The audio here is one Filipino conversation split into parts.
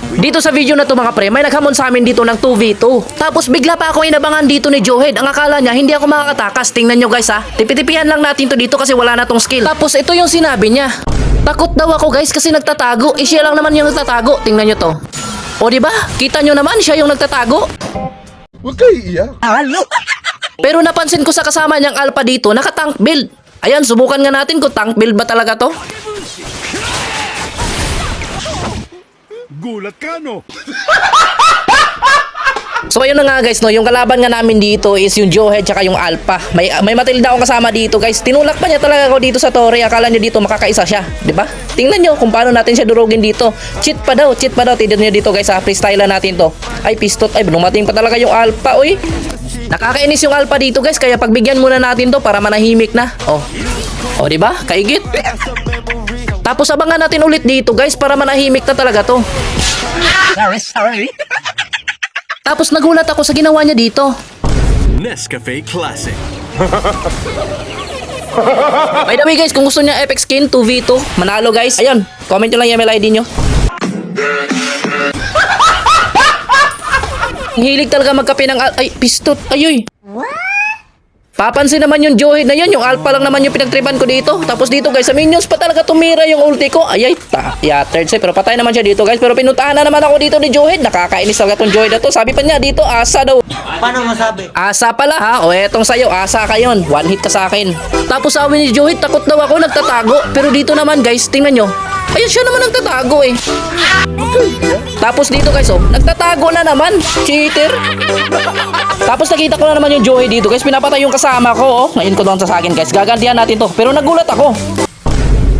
Dito sa video na to mga pre, may naghamon sa amin dito ng 2v2. Tapos bigla pa ako inabangan dito ni Johed. Ang akala niya hindi ako makakatakas. Tingnan nyo guys ha. Tipitipihan lang natin to dito kasi wala na tong skill. Tapos ito yung sinabi niya. Takot daw ako guys kasi nagtatago. Siya lang naman yung nagtatago. Tingnan nyo to. O diba? Kita nyo naman siya yung nagtatago. Huwag kayo iiyak. Pero napansin ko sa kasama niyang alpha dito, naka-tank build. Ayan, subukan nga natin kung tank build ba talaga to. Gulat ka, no? So ayun na nga guys, no, yung kalaban nga namin dito is yung Johed tsaka yung Alpha. May Matilda akong kasama dito guys. Tinulak pa niya talaga ako dito sa Torre. Akala niya dito makakaisa siya, 'di ba? Tingnan niyo kung paano natin siya durugin dito. Cheat pa daw. Tignan niyo dito guys, freestyle natin to. Ay pistot, ay dumating pa talaga yung Alpha, oy. Nakakainis yung Alpha dito guys, kaya pagbigyan muna natin to para manahimik na. Oh. Oh, 'di ba? Kaigit. Tapos abangan natin ulit dito guys para manahimik na talaga to. Sorry. Tapos nagulat ako sa ginawa niya dito. Nescafe Classic. By the way guys, kung gusto niya epic skin 2v2, manalo guys. Ayun, comment nyo lang yung ML ID nyo. Ang hilig talaga magkape ng ay, pistot, ayoy. Papansin naman yung Johed na yun, yung Alpha lang naman yung pinagtripan ko dito. Tapos dito guys, sa minions pa talaga tumira yung ulti ko. Ayay, third set, pero patay naman siya dito guys. Pero pinuntahan na naman ako dito ni Johed. Nakakainis talaga tong Johed na to. Sabi pa niya dito, asa daw. Paano masabi? Asa pala ha, o etong sayo, asa ka yun. One hit ka sa akin. Tapos sabi ni Johed, takot daw ako, nagtatago. Pero dito naman guys, tingnan nyo. Ayun siya naman nagtatago eh. Tapos dito guys, oh, nagtatago na naman. Cheater. Tapos nakita ko na naman yung Johed dito guys, pinapatay yung kasama ko, oh. Ngayon ko doon sa akin guys, gagantihan natin to. Pero nagulat ako.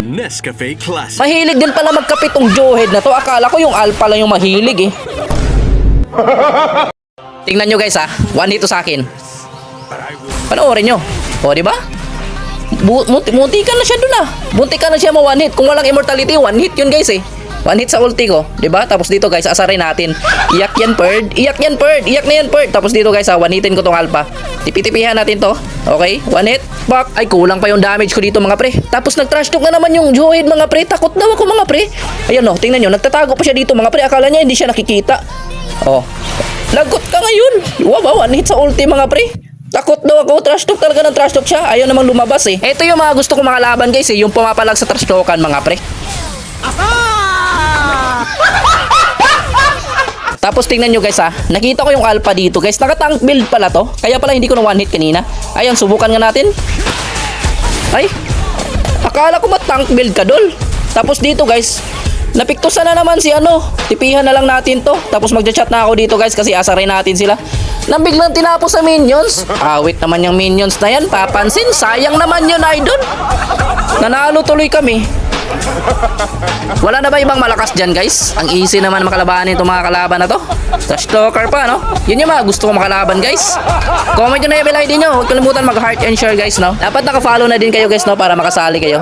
Nescafe Classic. Mahilig din pala magkapit tong Johed na to. Akala ko yung Alpha lang yung mahilig eh. Tingnan nyo guys ha, one hit to sa akin. Panoorin nyo. O diba? Muntikan na siya dun ah. Muntikan na siya ma-one hit. Kung walang immortality, one hit yun guys eh. One hit sa ulti ko, 'di ba? Tapos dito guys, asarin natin. Iyak yan bird, iyak na yan bird. Tapos dito guys, one hitin ko tong Alpha. Tipi-tipihan natin to. Okay, one hit. Back. Ay, kulang pa yung damage ko dito mga pre. Tapos nag-trash talk na naman yung Johed mga pre. Takot daw ako mga pre. Ayun oh, tingnan nyo, nagtatago pa siya dito mga pre. Akala niya hindi siya nakikita. Oh. Lagot ka ngayon. Wow, one hit sa ulti mga pre. Takot daw ako, trash talk talaga ng trash talk siya. Ayaw namang lumabas eh. Ito yung mga gusto ko mga laban guys eh, yung pumapalag sa trash talkan mga pre. Tapos tingnan nyo guys ha, nakita ko yung Alpha dito guys, naka-tank build pala to. Kaya pala hindi ko na one hit kanina. Ayun, subukan nga natin. Ay, akala ko ma-tank build ka dol. Tapos dito guys, napiktusan na naman si ano. Tipihan na lang natin to. Tapos magja-chat na ako dito guys kasi asarin natin sila. Nang biglang tinapos sa minions. Awit naman yung minions na yan, papansin. Sayang naman yun idol. Nanalo tuloy kami. Wala na ba ibang malakas dyan guys? Ang easy naman makalabanin itong mga kalaban na to. Trash talker pa no? Yun yung mga gusto ko makalaban guys. Comment nyo na yung ML ID nyo. Huwag kalimutan mag-heart and share guys no. Dapat naka-follow na din kayo guys no para makasali kayo.